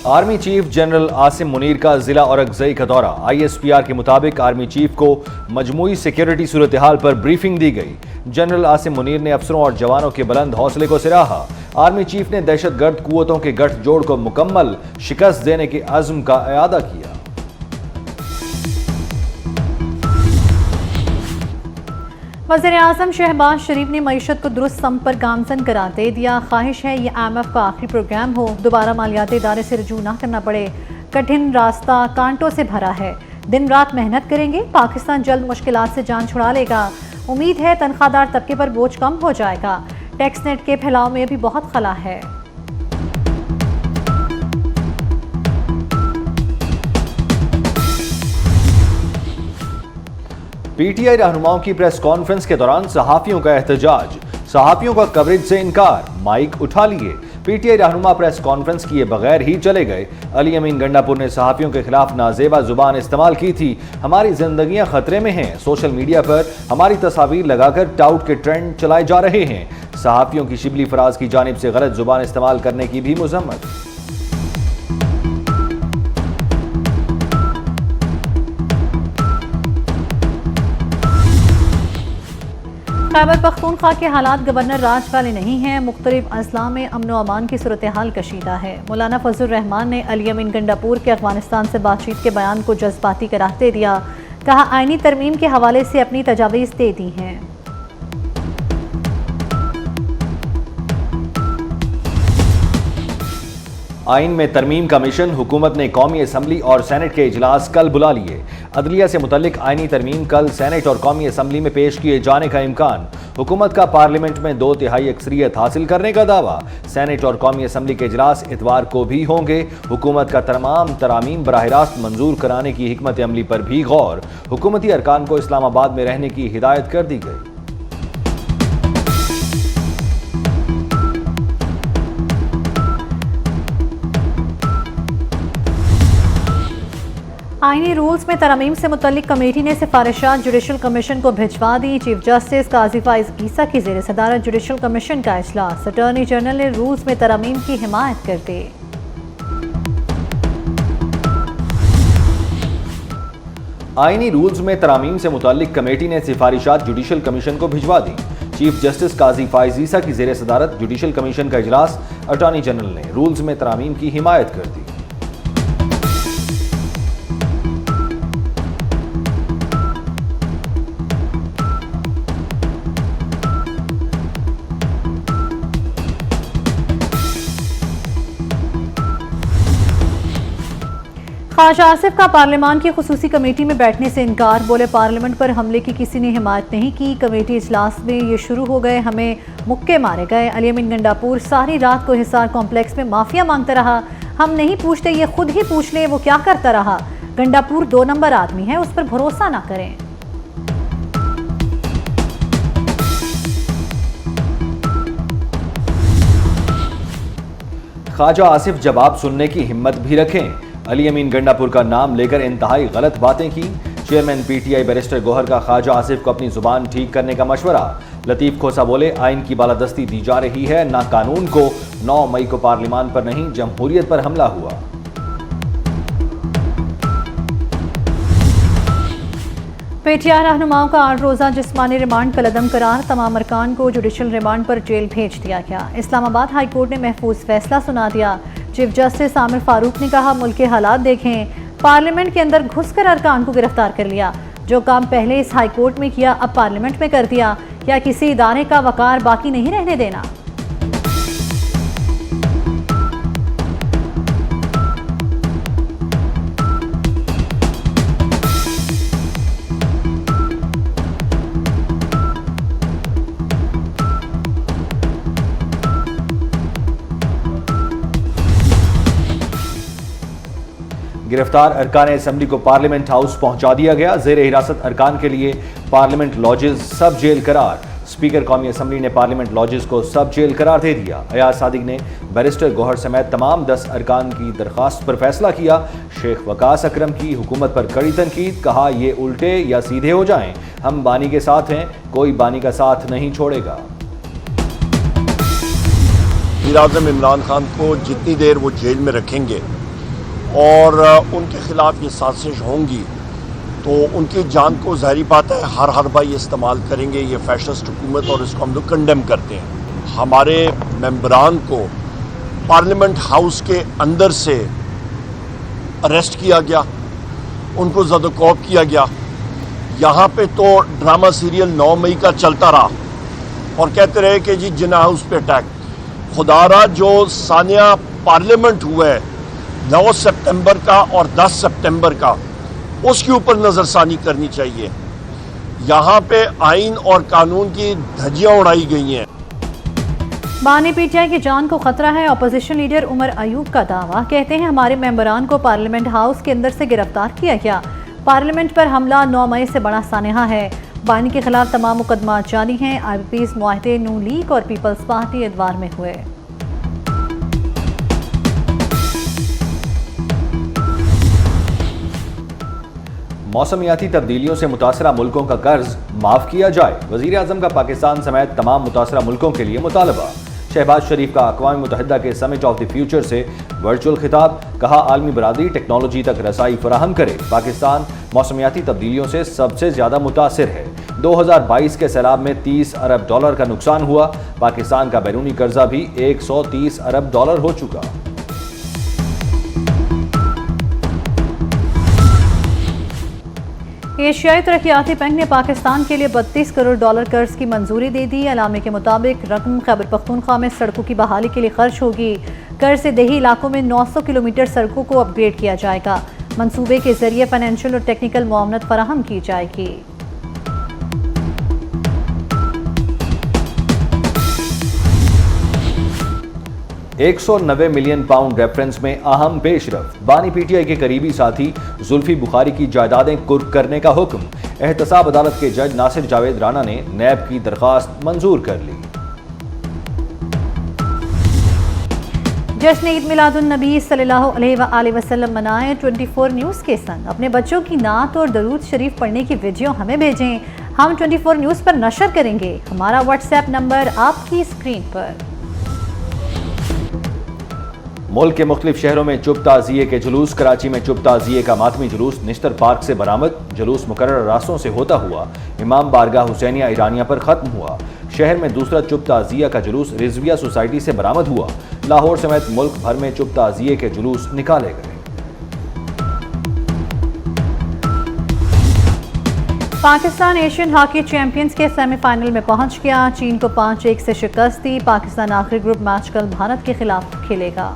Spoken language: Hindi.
Army chief general Asim Munir का जिला औरंगज़ई का दौरा। ISPR के मुताबिक आर्मी चीफ को मजमूई सिक्योरिटी सूरत हाल पर ब्रीफिंग दी गई। जनरल आसिम मुनीर ने अफसरों और जवानों के बुलंद हौसले को सराहा। आर्मी चीफ ने दहशतगर्द कुव्वतों के गठजोड़ को मुकम्मल शिकस्त देने के अज़्म का इआदा किया। वज़ीर-ए-आज़म शहबाज शरीफ ने मईशत को दुरुस्त सम पर गामजन करार दे दिया। ख्वाहिश है ये IMF का आखिरी प्रोग्राम हो, दोबारा मालियाती इदारे से रजू ना करना पड़े। कठिन रास्ता कांटों से भरा है, दिन रात मेहनत करेंगे, पाकिस्तान जल्द मुश्किलात से जान छुड़ा लेगा। उम्मीद है तनख्वाहदार तबके पर बोझ कम हो जाएगा। टैक्स नेट के फैलाव में भी बहुत खला है। PTI रहनुमाओं की प्रेस कॉन्फ्रेंस के दौरान सहाफियों का एहतजाज, सहाफियों का कवरेज से इनकार, माइक उठा लिए। PTI रहनुमा प्रेस कॉन्फ्रेंस किए बगैर ही चले गए। अली अमीन गंडापुर ने सहाफियों के खिलाफ नाजेबा जुबान इस्तेमाल की थी। हमारी जिंदगियां खतरे में हैं, सोशल मीडिया पर हमारी तस्वीर लगाकर टाउट के ट्रेंड चलाए जा रहे हैं। सहाफियों की शिबली फराज की जानिब से गलत जुबान इस्तेमाल करने की भी मुजम्मत। खैबर पख्तूनख्वा के हालात गवर्नर राज वाले नहीं हैं। मुख्तलिफ अजला में अमन व अमान की सूरत हाल कशीदा है। मौलाना फजलुर रहमान ने अली अमीन गंडापुर के अफगानिस्तान से बातचीत के बयान को जज्बाती करार दे दिया। कहा आईनी तरमीम के हवाले से अपनी तजावीज़ दे दी हैं। आइन में तरमीम का मिशन, हुकूमत ने कौमी असम्बली और सेनेट के इजलास कल बुला लिए। अदलिया से मुतल्लिक आइनी तरमीम कल सेनेट और कौमी असम्बली में पेश किए जाने का इम्कान। हुकूमत का पार्लियामेंट में 2/3 अक्सरियत हासिल करने का दावा। सेनेट और कौमी असम्बली के इजलास इतवार को भी होंगे। हुकूमत का तमाम तरामीम बराह रास्त मंजूर कराने की हिकमत अमली पर भी गौर। हुकूमती अरकान को इस्लामाबाद में रहने की हिदायत कर दी गई। आईनी रूल्स में तरमीम से मुतल्लिक कमेटी ने सिफारिशात जुडिशल कमीशन को भिजवा दी। चीफ जस्टिस काजी फाइज ईसा की ज़ेर सदारत जुडिशल कमीशन का इजलास। अटॉर्नी जनरल ने रूल्स में तरमीम की हिमायत कर दी। आईनी रूल्स में तरामीम से मुतल्लिक कमेटी ने सिफारिशात जुडिशल कमीशन को भिजवा दी। चीफ जस्टिस काजी फाइज ईसा की ज़ेर सदारत जुडिशल कमीशन का इजलास। अटॉर्नी जनरल ने रूल्स में तरामीम की हिमायत कर दी। ख्वाजा आसिफ का पार्लियामान की खुसूसी कमेटी में बैठने से इनकार। बोले पार्लियामेंट पर हमले की किसी ने हिमायत नहीं की। कमेटी इजलास में ये शुरू हो गए, हमें मुक्के मारे गए। अली अमीन गंडापुर सारी रात को हिसार कॉम्प्लेक्स में माफिया मांगता रहा। हम नहीं पूछते, ये खुद ही पूछ ले वो क्या करता रहा। गंडापुर 2 नंबर आदमी है, उस पर भरोसा ना करें। ख्वाजा आसिफ जवाब सुनने की हिम्मत भी रखें। अली अमीन गंडापुर का नाम लेकर इंतहाई गलत बातें की। चेयरमैन PTI बैरिस्टर गौहर का ख्वाजा आसिफ को अपनी जुबान ठीक करने का मशवरा। लतीफ खोसा बोले आइन की बालादस्ती दी जा रही है, ना कानून को। 9 मई को पार्लियामान पर नहीं जमहूरियत पर हमला हुआ। PTI रहनुमाओं का 8 रोज़ा जिस्मानी रिमांड कलअदम करार। तमाम अरकान को जुडिशल रिमांड पर जेल भेज दिया गया। इस्लामाबाद हाई कोर्ट ने महफूज फैसला सुना दिया। चीफ जस्टिस आमिर फारूक ने कहा मुल्क के हालात देखें, पार्लियामेंट के अंदर घुसकर अरकान को गिरफ्तार कर लिया। जो काम पहले इस हाई कोर्ट में किया अब पार्लियामेंट में कर दिया। क्या किसी इदारे का वकार बाकी नहीं रहने देना। गिरफ्तार अरकान असम्बली को पार्लियामेंट हाउस पहुंचा दिया गया। जेर हिरासत अरकान के लिए पार्लियामेंट लॉजेस सब जेल करार। स्पीकर कौमी असम्बली ने पार्लियामेंट लॉजेस को सब जेल करार दे दिया। अयाज सादिक ने बैरिस्टर गौहर समेत तमाम 10 अरकान की दरख्वास्त पर फैसला किया। शेख वकास अकरम की हुकूमत पर कड़ी तनकीद। कहा ये उल्टे या सीधे हो जाएं, हम बानी के साथ हैं, कोई बानी का साथ नहीं छोड़ेगा। वज़ीर आज़म इमरान खान को जितनी देर वो जेल में रखेंगे और उनके ख़िलाफ़ ये साजिश होंगी तो उनकी जान को ज़ाहिर बात है हर भाई इस्तेमाल करेंगे। ये फैशिस्ट हुकूमत और इसको हम लोग कंडेम करते हैं। हमारे मेंबरान को पार्लियामेंट हाउस के अंदर से अरेस्ट किया गया, उनको ज़दोकौब किया गया। यहाँ पे तो ड्रामा सीरियल 9 मई का चलता रहा और कहते रहे कि जी जिन्ना हाउस पे अटैक। खुदारा जो सानिया पार्लियामेंट हुआ है 9 सितंबर का और 10 सितंबर का, उसके ऊपर नज़रसानी करनी चाहिए। यहाँ पे आइन और कानून की धज्जियाँ उड़ाई गई हैं। बानी पीटीआई की जान को खतरा है। अपोजिशन लीडर उमर अयूब का दावा, कहते हैं हमारे मेंबरान को पार्लियामेंट हाउस के अंदर से गिरफ्तार किया गया। पार्लियामेंट पर हमला 9 मई से बड़ा सानेहा है। बानी के खिलाफ तमाम मुकदमा जारी हैं। IBP's मुआहदे नून लीग और पीपल्स पार्टी इतवार में हुए। मौसमियाती तब्दीलियों से मुतासरा मुल्कों का कर्ज माफ किया जाए। वज़ीर आज़म का पाकिस्तान समेत तमाम मुतासरा मुल्कों के लिए मुतालबा। शहबाज शरीफ का अक़वाम मुत्तहिदा के समिट ऑफ द फ्यूचर से वर्चुअल खिताब। कहा आलमी बरादरी टेक्नोलॉजी तक रसाई फराहम करे। पाकिस्तान मौसमियाती तब्दीलियों से सबसे ज़्यादा मुतासिर है। 2022 के सैलाब में $30 अरब का नुकसान हुआ। पाकिस्तान का बैरूनी कर्जा भी $130 अरब हो चुका। एशियाई तरक्याती बैंक ने पाकिस्तान के लिए $32 करोड़ कर्ज की मंजूरी दे दी। अलामे के मुताबिक रकम खैबर पख्तूनख्वा में सड़कों की बहाली के लिए खर्च होगी। कर्ज से देही इलाकों में 900 किलोमीटर सड़कों को अपग्रेड किया जाएगा। मंसूबे के जरिए फाइनेंशियल और टेक्निकल मुआवनत फराहम की जाएगी। £190 मिलियन रेफरेंस में अहम पेशरफ। बानी पीटीआई के करीबी साथी जुल्फी बुखारी की जायदादें कुर्क करने का हुक्म। एहतसाब अदालत के जज नासिर जावेद राना ने नैब की दरखास्त मंजूर कर ली। जश्न ईद मिलादुन्नबी सल्लल्लाहु अलैहि वसल्लम मनाएं। 24 न्यूज़ के संग अपने बच्चों की नात और दरूद शरीफ पढ़ने की वीडियो हमें भेजें। हम 24 न्यूज़ पर नशर करेंगे। हमारा व्हाट्सएप नंबर आपकी स्क्रीन पर। मुल्क के मुख्तलिफ शहरों में चुप ताज़िये के जुलूस। कराची में चुप ताज़िये का मातमी जुलूस निश्तर पार्क से बरामद। जुलूस मुकर्रर रास्तों से होता हुआ इमाम बारगाह हुसैनिया ईरानिया पर ख़त्म हुआ। शहर में दूसरा चुप ताज़िया का जुलूस रिजविया सोसाइटी से बरामद हुआ। लाहौर समेत मुल्क भर में चुप ताज़िये के जुलूस निकाले गए। पाकिस्तान एशियन हॉकी चैंपियंस के सेमीफाइनल में पहुंच गया। चीन को 5-1 से शिकस्त दी। पाकिस्तान आखिरी ग्रुप मैच कल भारत के खिलाफ खेलेगा।